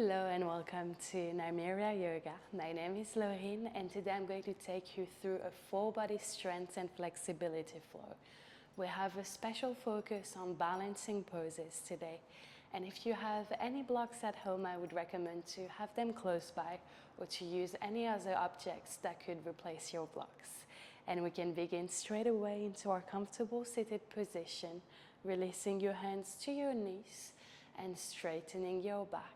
Hello and welcome to Nymeria Yoga. My name is Laurine and today I'm going to take you through a full body strength and flexibility flow. We have a special focus on balancing poses today, and if you have any blocks at home, I would recommend to have them close by or to use any other objects that could replace your blocks. And we can begin straight away into our comfortable seated position, releasing your hands to your knees and straightening your back.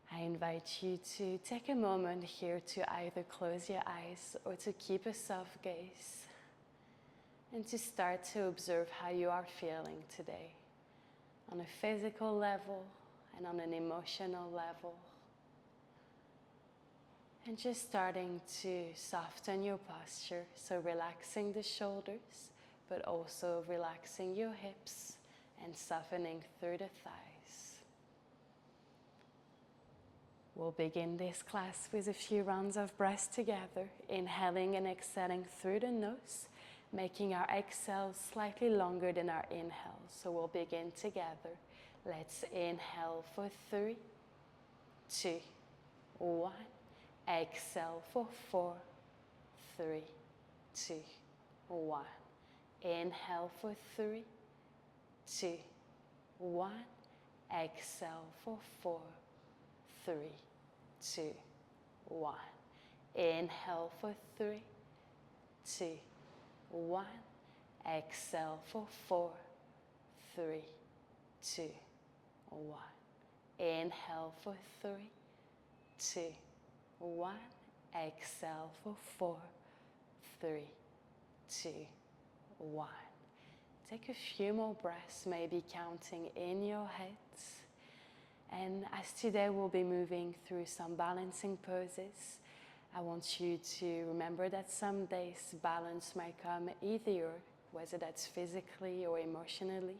I invite you to take a moment here to either close your eyes or to keep a soft gaze and to start to observe how you are feeling today on a physical level and on an emotional level. And just starting to soften your posture, so relaxing the shoulders, but also relaxing your hips and softening through the thighs. We'll begin this class with a few rounds of breaths together, inhaling and exhaling through the nose, making our exhale slightly longer than our inhale. So we'll begin together. Let's inhale for 3, 2, 1. Exhale for 4, 3, 2, 1. Inhale for 3, 2, 1. Exhale for 4, 3, 2, 1. Inhale for 3, 2, 1. Exhale for 4, 3, 2, 1. Inhale for 3, 2, 1. Exhale for 4, 3, 2, 1. Take a few more breaths, maybe counting in your head. And as today we'll be moving through some balancing poses, I want you to remember that some days balance might come easier, whether that's physically or emotionally.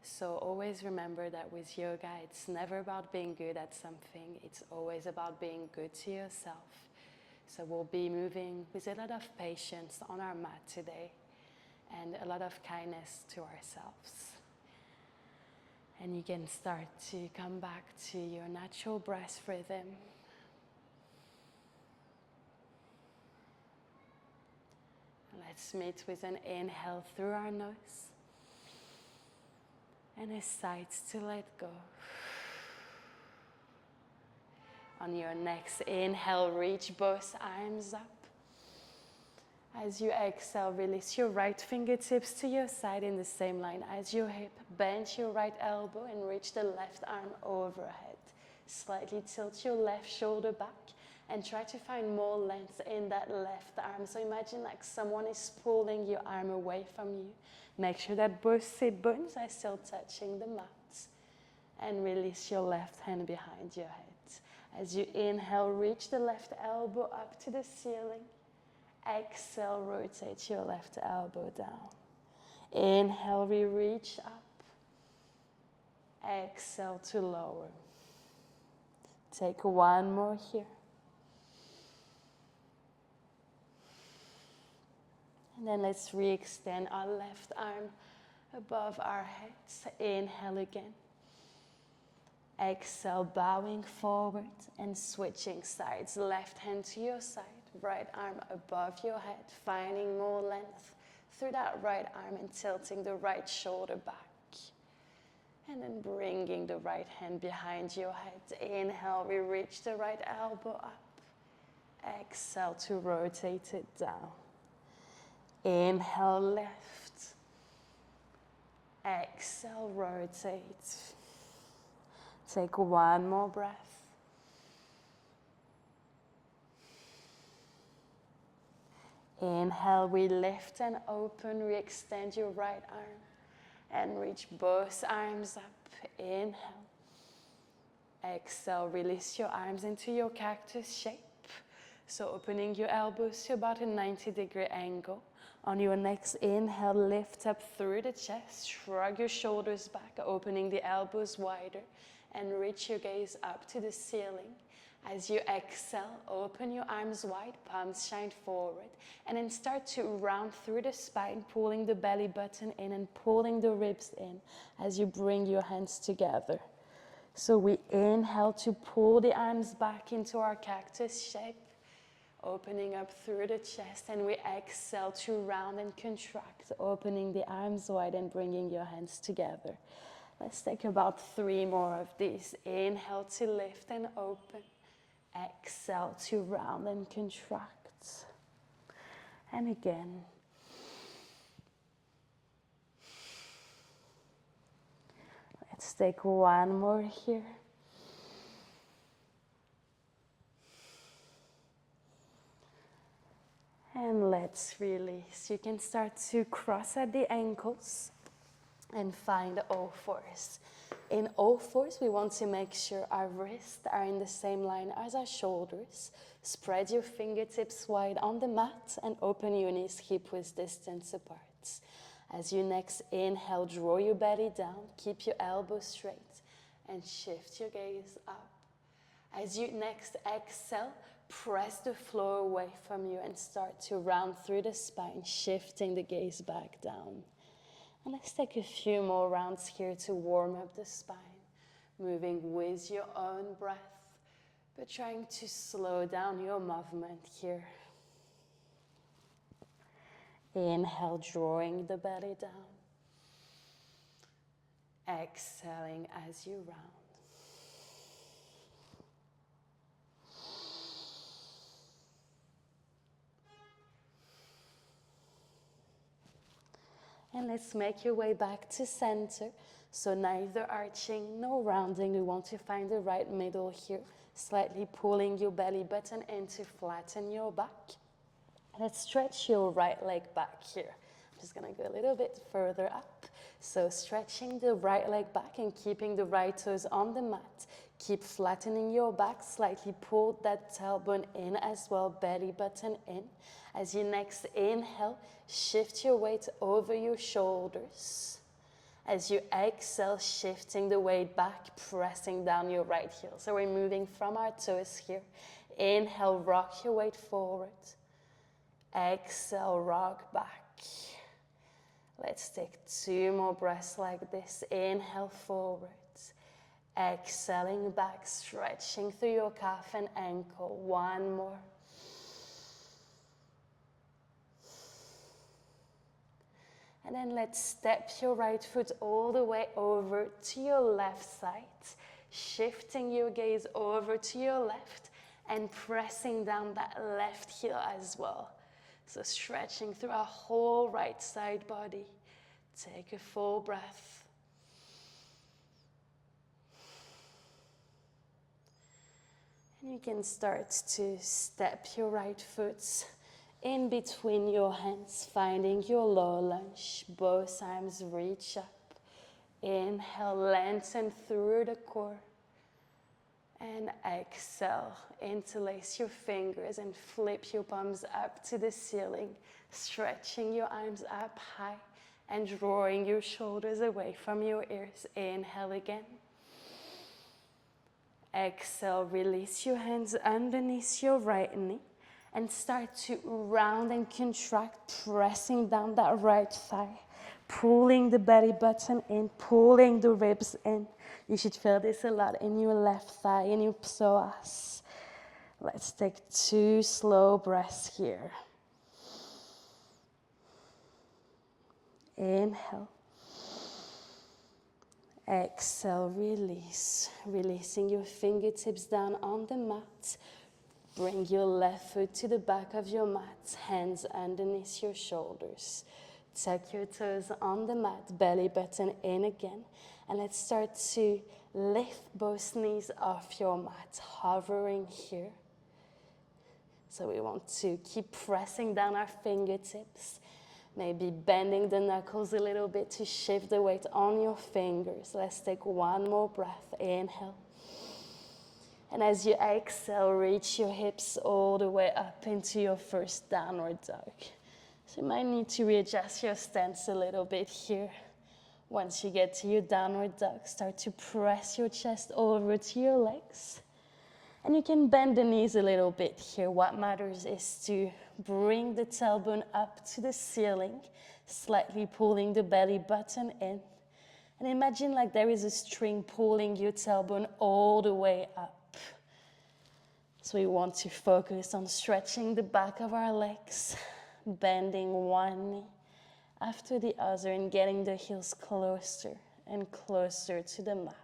So always remember that with yoga, it's never about being good at something, it's always about being good to yourself. So we'll be moving with a lot of patience on our mat today and a lot of kindness to ourselves. And you can start to come back to your natural breath rhythm. Let's meet with an inhale through our nose and a sigh to let go. On your next inhale, reach both arms up. As you exhale, release your right fingertips to your side in the same line as your hip. Bend your right elbow and reach the left arm overhead. Slightly tilt your left shoulder back and try to find more length in that left arm. So imagine like someone is pulling your arm away from you. Make sure that both sit bones are still touching the mat. And release your left hand behind your head. As you inhale, reach the left elbow up to the ceiling. Exhale, rotate your left elbow down. Inhale, we reach up. Exhale to lower. Take one more here. And then let's re-extend our left arm above our heads. Inhale again. Exhale, bowing forward and switching sides. Left hand to your side. Right arm above your head, finding more length through that right arm and tilting the right shoulder back. And then bringing the right hand behind your head. Inhale, we reach the right elbow up. Exhale to rotate it down. Inhale, lift. Exhale, rotate. Take one more breath. Inhale, we lift and open, re-extend your right arm and reach both arms up. Inhale. Exhale, release your arms into your cactus shape. So opening your elbows to about a 90-degree angle. On your next inhale, lift up through the chest, shrug your shoulders back, opening the elbows wider and reach your gaze up to the ceiling. As you exhale, open your arms wide, palms shine forward, and then start to round through the spine, pulling the belly button in and pulling the ribs in as you bring your hands together. So we inhale to pull the arms back into our cactus shape, opening up through the chest, and we exhale to round and contract, opening the arms wide and bringing your hands together. Let's take about 3 more of these. Inhale to lift and open. Exhale to round and contract. And again. Let's take 1 more here. And let's release. You can start to cross at the ankles and find O4s. In O4s, we want to make sure our wrists are in the same line as our shoulders. Spread your fingertips wide on the mat and open your knees hip-width distance apart. As you next inhale, draw your belly down, keep your elbows straight, and shift your gaze up. As you next exhale, press the floor away from you and start to round through the spine, shifting the gaze back down. And let's take a few more rounds here to warm up the spine, moving with your own breath, but trying to slow down your movement here. Inhale, drawing the belly down. Exhaling as you round. And let's make your way back to center. So neither arching nor rounding. We want to find the right middle here. Slightly pulling your belly button in to flatten your back. Let's stretch your right leg back here. I'm just going to go a little bit further up. So stretching the right leg back and keeping the right toes on the mat. Keep flattening your back. Slightly pull that tailbone in as well, belly button in. As you next inhale, shift your weight over your shoulders. As you exhale, shifting the weight back, pressing down your right heel. So we're moving from our toes here. Inhale, rock your weight forward. Exhale, rock back. Let's take 2 more breaths like this. Inhale forward. Exhaling back, stretching through your calf and ankle. 1 more. And then let's step your right foot all the way over to your left side. Shifting your gaze over to your left and pressing down that left heel as well. So stretching through our whole right side body. Take a full breath. And you can start to step your right foot in between your hands, finding your low lunge. Both arms reach up. Inhale, lengthen through the core. And exhale, interlace your fingers and flip your palms up to the ceiling, stretching your arms up high and drawing your shoulders away from your ears. Inhale again. Exhale, release your hands underneath your right knee and start to round and contract, pressing down that right thigh, pulling the belly button in, pulling the ribs in. You should feel this a lot in your left thigh, in your psoas. Let's take 2 slow breaths here. Inhale. Exhale, release. Releasing your fingertips down on the mat. Bring your left foot to the back of your mat, hands underneath your shoulders. Tuck your toes on the mat, belly button in again. And let's start to lift both knees off your mat, hovering here. So we want to keep pressing down our fingertips, maybe bending the knuckles a little bit to shift the weight on your fingers. Let's take 1 more breath. Inhale. And as you exhale, reach your hips all the way up into your first downward dog. So you might need to readjust your stance a little bit here. Once you get to your downward dog, start to press your chest over to your legs. And you can bend the knees a little bit here. What matters is to bring the tailbone up to the ceiling, slightly pulling the belly button in. And imagine like there is a string pulling your tailbone all the way up. So we want to focus on stretching the back of our legs, bending one knee after the other and getting the heels closer and closer to the mat.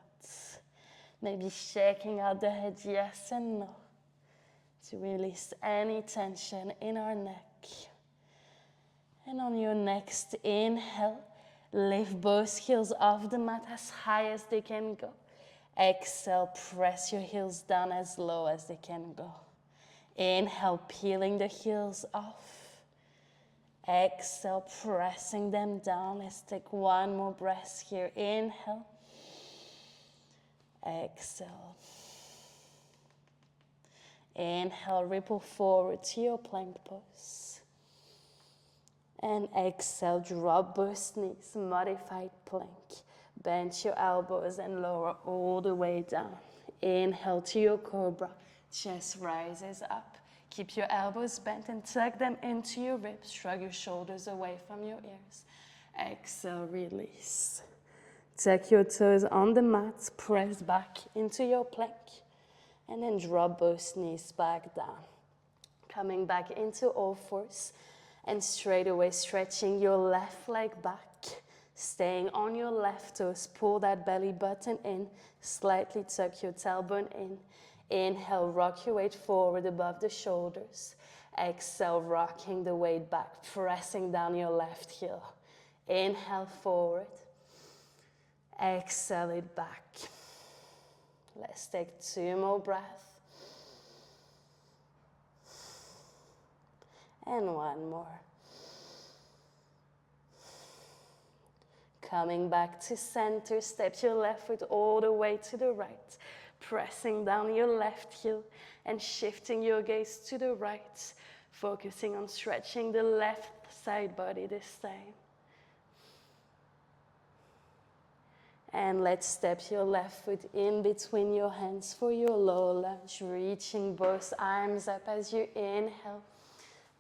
Maybe shaking out the head yes and no to release any tension in our neck. And on your next inhale, lift both heels off the mat as high as they can go. Exhale, press your heels down as low as they can go. Inhale, peeling the heels off. Exhale, pressing them down. Let's take one more breath here. Inhale. Exhale. Inhale, ripple forward to your plank pose. And exhale, drop both knees, modified plank. Bend your elbows and lower all the way down. Inhale to your cobra, chest rises up. Keep your elbows bent and tuck them into your ribs. Shrug your shoulders away from your ears. Exhale, release. Tuck your toes on the mat, press back into your plank. And then drop both knees back down. Coming back into all fours. And straight away stretching your left leg back. Staying on your left toes, pull that belly button in. Slightly tuck your tailbone in. Inhale, rock your weight forward above the shoulders. Exhale, rocking the weight back, pressing down your left heel. Inhale, forward. Exhale it back. Let's take 2 more breaths. And 1 more. Coming back to center, step your left foot all the way to the right. Pressing down your left heel and shifting your gaze to the right. Focusing on stretching the left side body this time. And let's step your left foot in between your hands for your low lunge. Reaching both arms up as you inhale.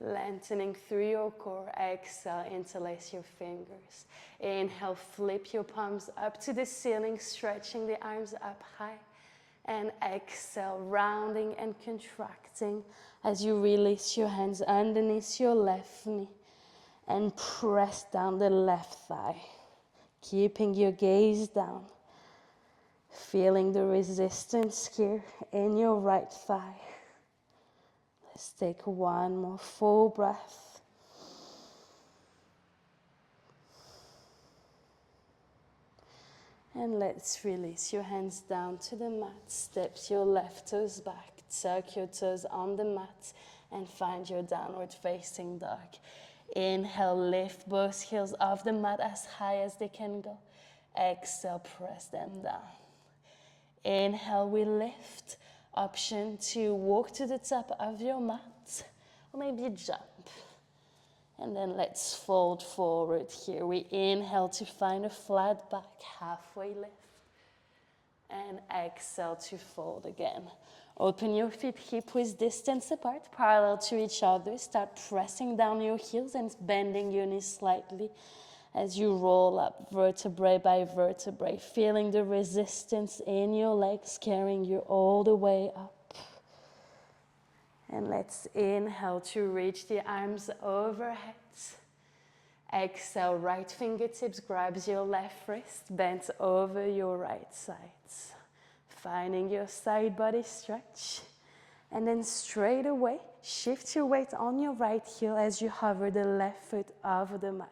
Lengthening through your core. Exhale, interlace your fingers. Inhale, flip your palms up to the ceiling, stretching the arms up high. And exhale, rounding and contracting as you release your hands underneath your left knee. And press down the left thigh. Keeping your gaze down. Feeling the resistance here in your right thigh. Let's take 1 more full breath. And let's release your hands down to the mat. Step your left toes back. Tuck your toes on the mat and find your downward facing dog. Inhale, lift both heels off the mat as high as they can go. Exhale, press them down. Inhale, we lift. Option to walk to the top of your mat or maybe jump. And then let's fold forward here. We inhale to find a flat back, halfway lift. And exhale to fold again. Open your feet hip-width distance apart, parallel to each other. Start pressing down your heels and bending your knees slightly as you roll up vertebrae by vertebrae, feeling the resistance in your legs carrying you all the way up. And let's inhale to reach the arms overhead. Exhale, right fingertips grabs your left wrist, bent over your right side. Finding your side body stretch. And then straight away, shift your weight on your right heel as you hover the left foot over the mat.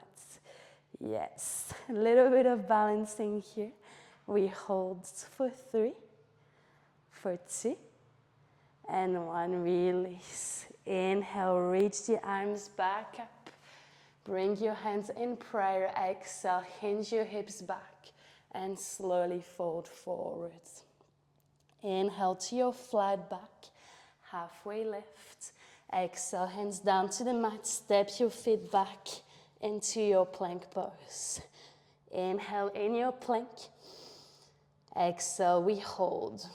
Yes, a little bit of balancing here. We hold for 3, for 2, and 1. Release. Inhale, reach the arms back up. Bring your hands in prayer. Exhale, hinge your hips back and slowly fold forward. Inhale to your flat back, halfway lift. Exhale, hands down to the mat. Step your feet back into your plank pose. Inhale in your plank. Exhale, we hold.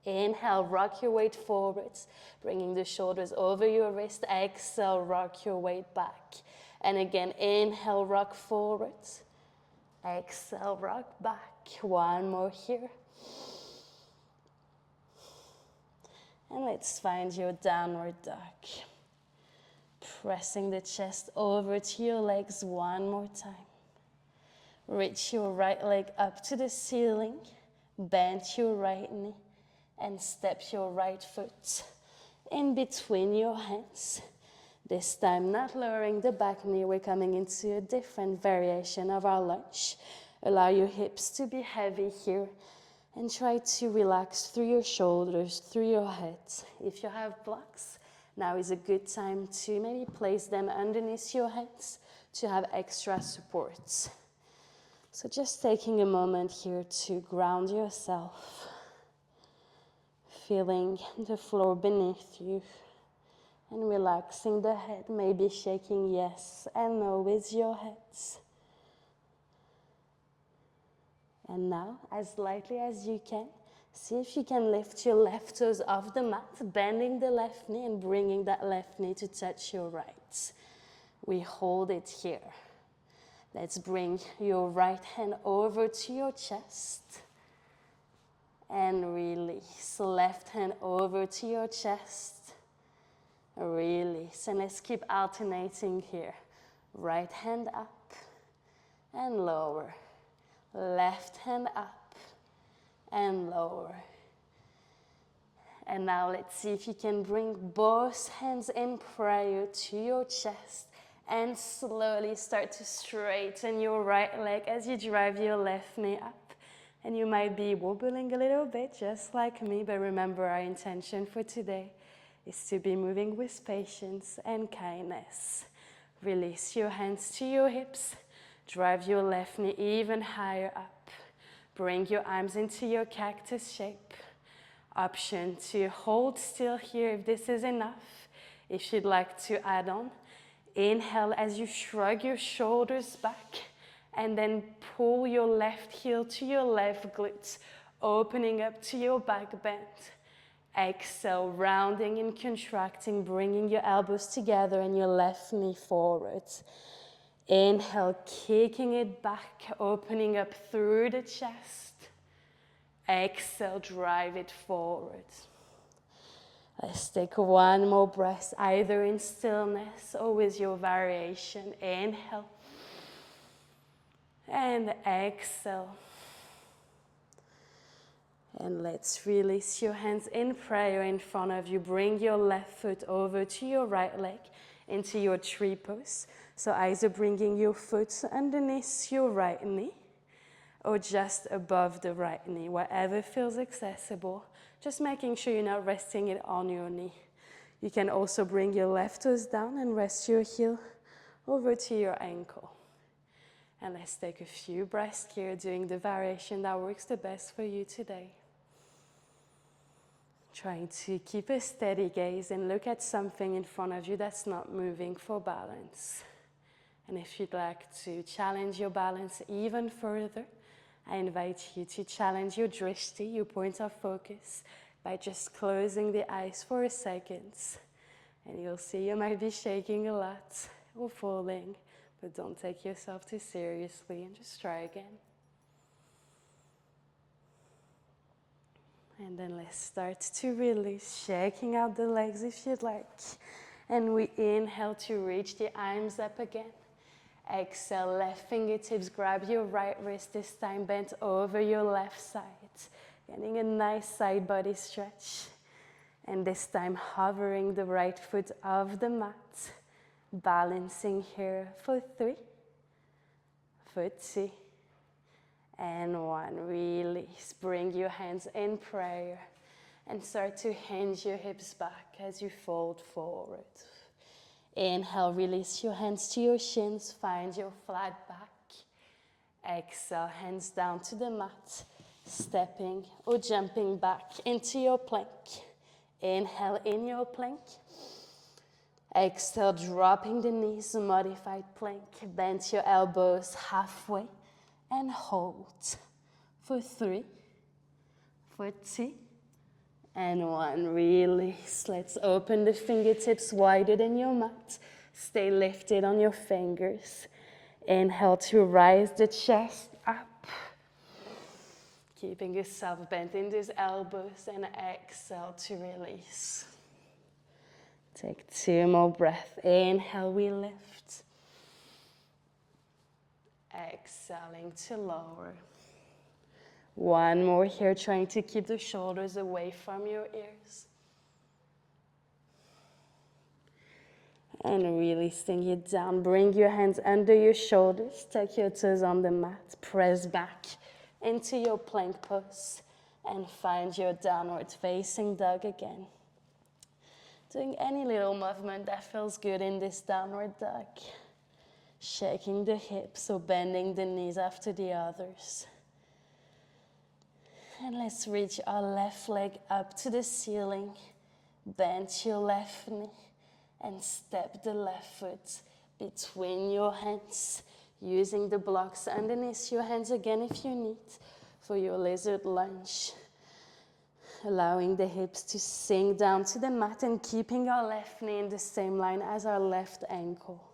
Inhale, rock your weight forwards, bringing the shoulders over your wrist. Exhale, rock your weight back. And again, inhale, rock forwards. Exhale, rock back. One more here. And let's find your downward dog. Pressing the chest over to your legs one more time. Reach your right leg up to the ceiling. Bend your right knee and step your right foot in between your hands. This time not lowering the back knee, we're coming into a different variation of our lunge. Allow your hips to be heavy here and try to relax through your shoulders, through your head. If you have blocks, now is a good time to maybe place them underneath your hands to have extra support. So just taking a moment here to ground yourself, feeling the floor beneath you and relaxing the head, maybe shaking yes and no with your heads. And now, as lightly as you can, see if you can lift your left toes off the mat, bending the left knee and bringing that left knee to touch your right. We hold it here. Let's bring your right hand over to your chest and release. Left hand over to your chest, release. And let's keep alternating here. Right hand up and lower. Left hand up and lower. And now let's see if you can bring both hands in prayer to your chest and slowly start to straighten your right leg as you drive your left knee up. And you might be wobbling a little bit, just like me, but remember our intention for today is to be moving with patience and kindness. Release your hands to your hips. Drive your left knee even higher up. Bring your arms into your cactus shape. Option to hold still here if this is enough. If you'd like to add on, inhale as you shrug your shoulders back and then pull your left heel to your left glute, opening up to your back bend. Exhale, rounding and contracting, bringing your elbows together and your left knee forward. Inhale, kicking it back, opening up through the chest. Exhale, drive it forward. Let's take one more breath, either in stillness or with your variation. Inhale and exhale. And let's release your hands in prayer in front of you. Bring your left foot over to your right leg into your tree pose. So either bringing your foot underneath your right knee or just above the right knee, wherever feels accessible. Just making sure you're not resting it on your knee. You can also bring your left toes down and rest your heel over to your ankle. And let's take a few breaths here, doing the variation that works the best for you today. Trying to keep a steady gaze and look at something in front of you that's not moving for balance. And if you'd like to challenge your balance even further, I invite you to challenge your drishti, your point of focus, by just closing the eyes for a second. And you'll see you might be shaking a lot or falling, but don't take yourself too seriously and just try again. And then let's start to release, shaking out the legs if you'd like. And we inhale to reach the arms up again. Exhale, left fingertips, grab your right wrist, this time bent over your left side. Getting a nice side body stretch. And this time hovering the right foot off the mat. Balancing here for 3, for 2, and 1. Release. Bring your hands in prayer and start to hinge your hips back as you fold forward. Inhale, release your hands to your shins, find your flat back. Exhale, hands down to the mat, stepping or jumping back into your plank. Inhale in your plank. Exhale, dropping the knees, modified plank. Bend your elbows halfway and hold for 3, for 2, and 1. Release. Let's open the fingertips wider than your mat. Stay lifted on your fingers. Inhale to rise the chest Keeping yourself bent in those elbows, and exhale to release. Take 2 more breaths. Inhale, we lift. Exhaling to lower. 1 more here, trying to keep the shoulders away from your ears. And releasing it down. Bring your hands under your shoulders. Take your toes on the mat. Press back into your plank pose. And find your downward facing dog again. Doing any little movement that feels good in this downward dog. Shaking the hips or bending the knees after the others. And let's reach our left leg up to the ceiling. Bend your left knee and step the left foot between your hands, using the blocks underneath your hands again if you need for your lizard lunge. Allowing the hips to sink down to the mat and keeping our left knee in the same line as our left ankle.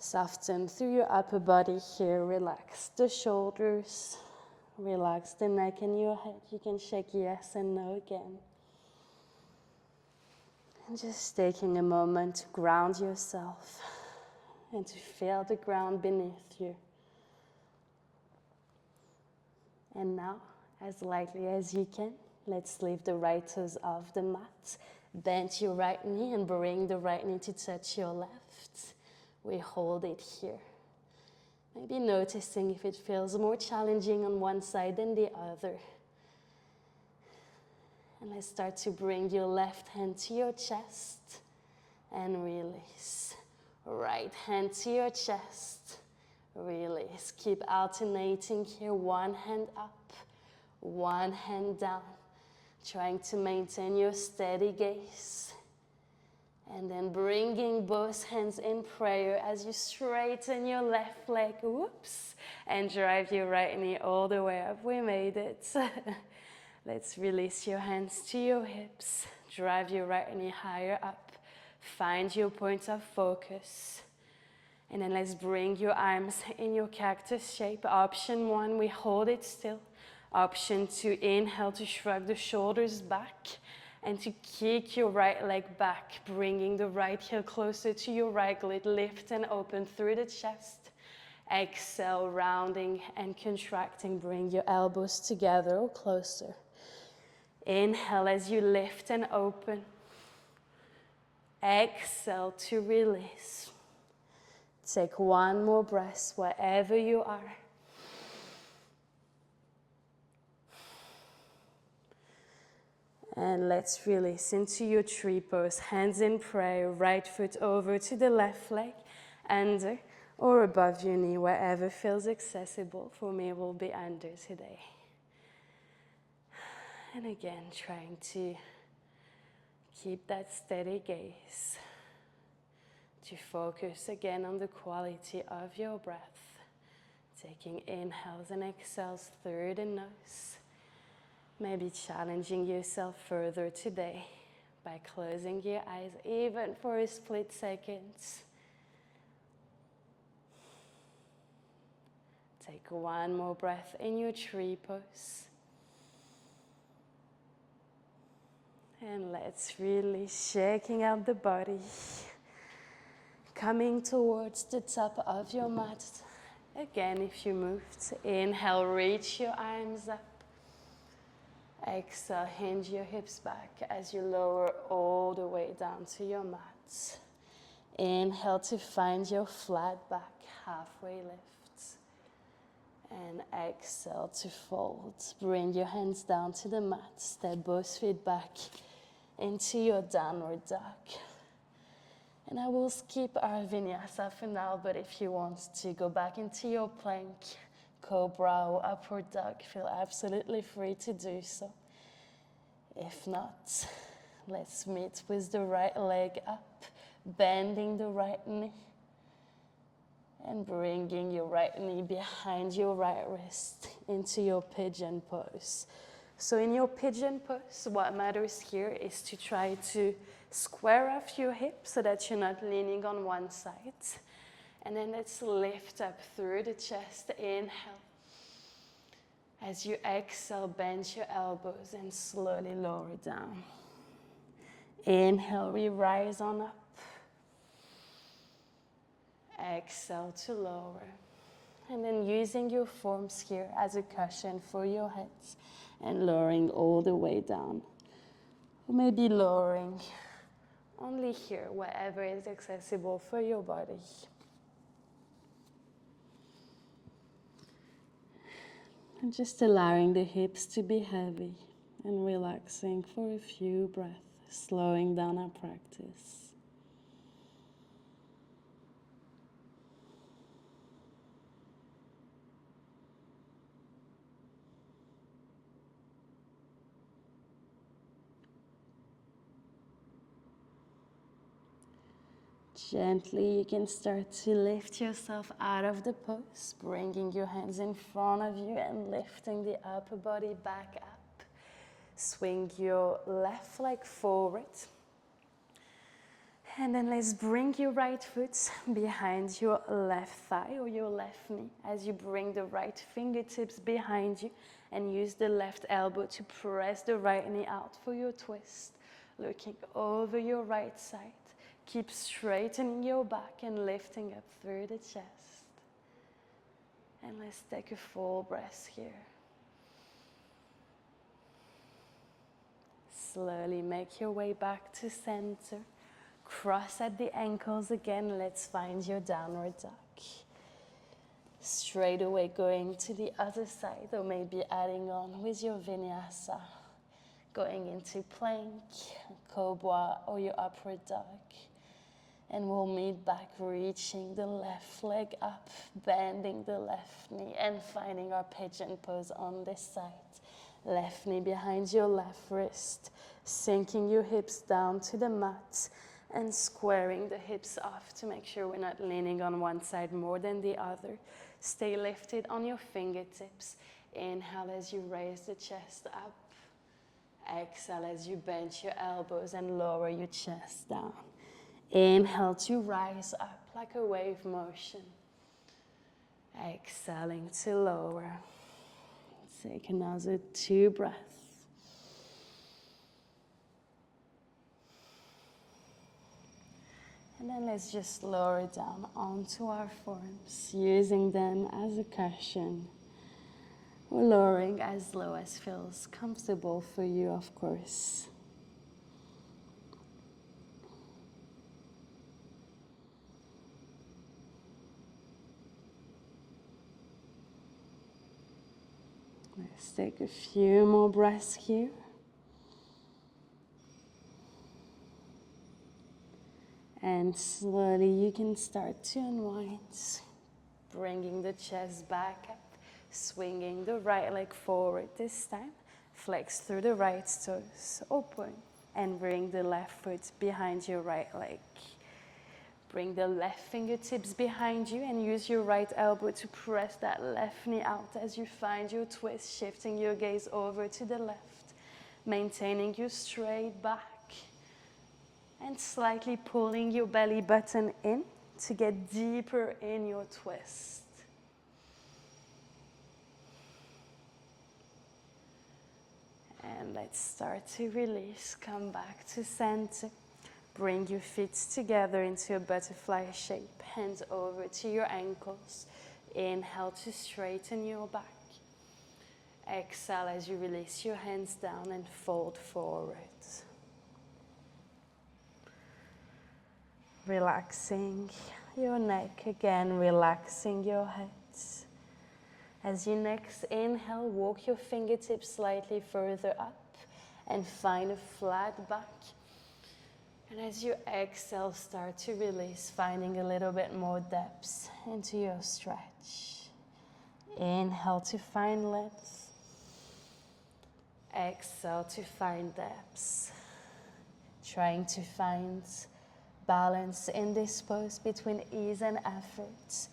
Soften through your upper body here. Relax the shoulders. Relax the neck and your head. You can shake yes and no again. And just taking a moment to ground yourself and to feel the ground beneath you. And now, as lightly as you can, let's leave the right toes off the mat. Bend your right knee and bring the right knee to touch your left. We hold it here. Maybe noticing if it feels more challenging on one side than the other. And let's start to bring your left hand to your chest and release. Right hand to your chest, release. Keep alternating here, 1 hand up, 1 hand down. Trying to maintain your steady gaze. And then bringing both hands in prayer as you straighten your left leg, whoops, and drive your right knee all the way up. We made it. Let's release your hands to your hips. Drive your right knee higher up. Find your point of focus. And then let's bring your arms in your cactus shape. Option 1, we hold it still. Option 2, inhale to shrug the shoulders back and to kick your right leg back, bringing the right heel closer to your right glute. Lift and open through the chest. Exhale, rounding and contracting. Bring your elbows together or closer. Inhale as you lift and open. Exhale to release. Take 1 more breath wherever you are. And let's release into your tree pose. Hands in prayer, right foot over to the left leg, under or above your knee, wherever feels accessible. For me, it will be under today. And again, trying to keep that steady gaze, to focus again on the quality of your breath. Taking inhales and exhales through the nose. Maybe challenging yourself further today by closing your eyes even for a split second. Take 1 more breath in your tree pose. And let's really shaking out the body. Coming towards the top of your mat. Again, if you moved, inhale, reach your arms up. Exhale, hinge your hips back as you lower all the way down to your mat. Inhale to find your flat back, halfway lift. And exhale to fold. Bring your hands down to the mat. Step both feet back into your downward dog. And I will skip our vinyasa for now, but if you want to go back into your plank, cobra or upward dog, feel absolutely free to do so. If not, let's meet with the right leg up, bending the right knee, and bringing your right knee behind your right wrist into your pigeon pose. So in your pigeon pose, what matters here is to try to square off your hips so that you're not leaning on one side. And then let's lift up through the chest. Inhale. As you exhale, bend your elbows and slowly lower down. Inhale, we rise on up. Exhale to lower. And then using your forms here as a cushion for your heads and lowering all the way down. Or maybe lowering only here, wherever is accessible for your body. And just allowing the hips to be heavy and relaxing for a few breaths, slowing down our practice. Gently, you can start to lift yourself out of the pose, bringing your hands in front of you and lifting the upper body back up. Swing your left leg forward. And then let's bring your right foot behind your left thigh or your left knee as you bring the right fingertips behind you and use the left elbow to press the right knee out for your twist. Looking over your right side. Keep straightening your back and lifting up through the chest. And let's take a full breath here. Slowly make your way back to center. Cross at the ankles again. Let's find your downward dog. Straight away going to the other side, or maybe adding on with your vinyasa. Going into plank, cobra, or your upward dog. And we'll meet back, reaching the left leg up, bending the left knee, and finding our pigeon pose on this side. Left knee behind your left wrist, sinking your hips down to the mat, and squaring the hips off to make sure we're not leaning on one side more than the other. Stay lifted on your fingertips. Inhale as you raise the chest up. Exhale as you bend your elbows and lower your chest down. Inhale to rise up like a wave motion. Exhaling to lower. Take another 2 breaths. And then let's just lower down onto our forms, using them as a cushion. Or lowering as low as feels comfortable for you, of course. Let's take a few more breaths here. And slowly you can start to unwind, bringing the chest back up, swinging the right leg forward this time. Flex through the right toes, open, and bring the left foot behind your right leg. Bring the left fingertips behind you and use your right elbow to press that left knee out as you find your twist, shifting your gaze over to the left, maintaining your straight back and slightly pulling your belly button in to get deeper in your twist. And let's start to release, come back to center. Bring your feet together into a butterfly shape, hands over to your ankles. Inhale to straighten your back. Exhale as you release your hands down and fold forward. Relaxing your neck again, relaxing your head. As you next inhale, walk your fingertips slightly further up and find a flat back. And as you exhale, start to release, finding a little bit more depth into your stretch. Inhale to find length. Exhale to find depth. Trying to find balance in this pose between ease and effort.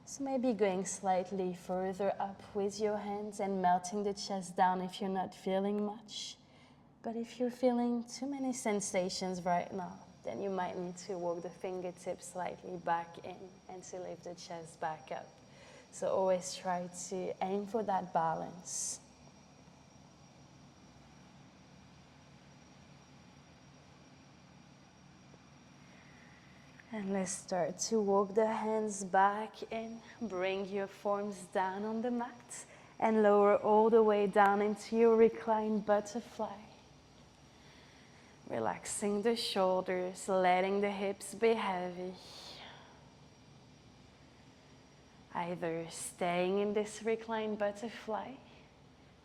So maybe going slightly further up with your hands and melting the chest down if you're not feeling much. But if you're feeling too many sensations right now, then you might need to walk the fingertips slightly back in and to lift the chest back up. So always try to aim for that balance. And let's start to walk the hands back in. Bring your forms down on the mat and lower all the way down into your reclined butterfly. Relaxing the shoulders, letting the hips be heavy. Either staying in this reclined butterfly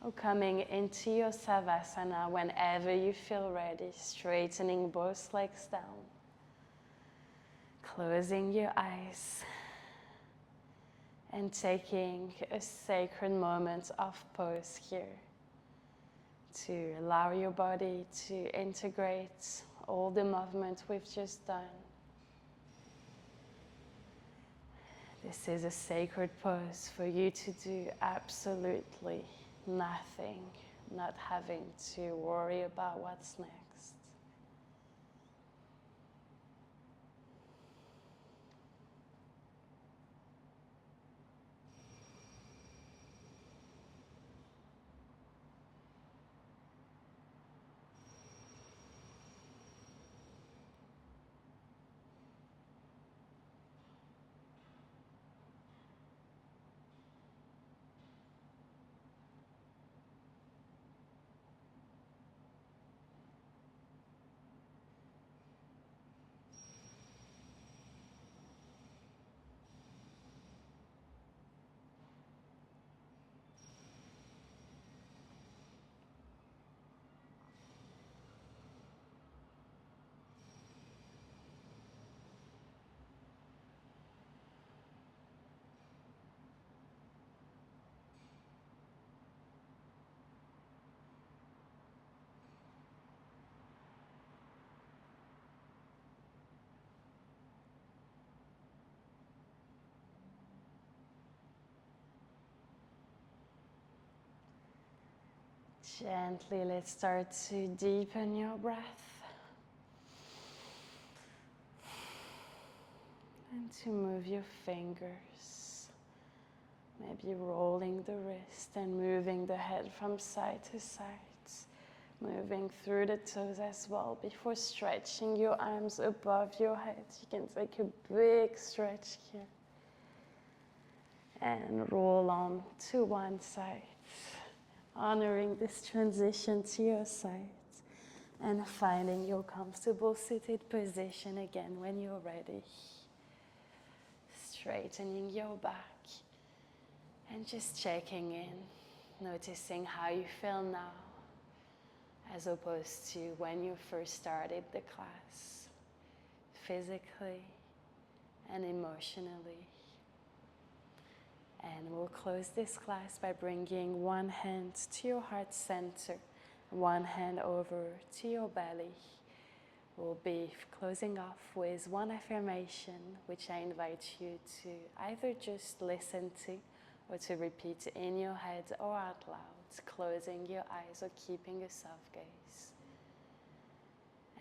or coming into your savasana whenever you feel ready, straightening both legs down. Closing your eyes and taking a sacred moment of pause here to allow your body to integrate all the movement we've just done. This is a sacred pose for you to do absolutely nothing, not having to worry about what's next. Gently, let's start to deepen your breath and to move your fingers, maybe rolling the wrist and moving the head from side to side, moving through the toes as well before stretching your arms above your head. You can take a big stretch here and roll on to one side, honoring this transition to your side and finding your comfortable seated position again when you're ready. Straightening your back and just checking in, noticing how you feel now as opposed to when you first started the class, physically and emotionally. And we'll close this class by bringing one hand to your heart center, one hand over to your belly. We'll be closing off with one affirmation, which I invite you to either just listen to or to repeat in your head or out loud, closing your eyes or keeping a soft gaze.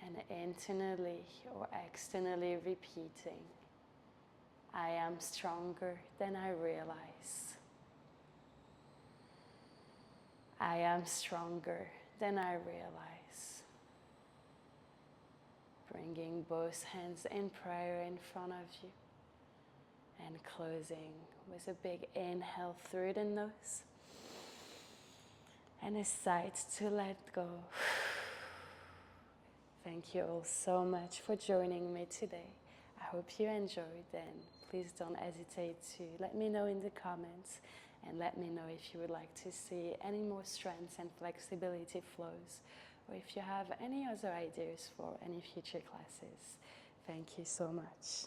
And internally or externally repeating, I am stronger than I realize. I am stronger than I realize. Bringing both hands in prayer in front of you and closing with a big inhale through the nose and a sigh to let go. Thank you all so much for joining me today. I hope you enjoyed, and please don't hesitate to let me know in the comments and let me know if you would like to see any more strengths and flexibility flows, or if you have any other ideas for any future classes. Thank you so much.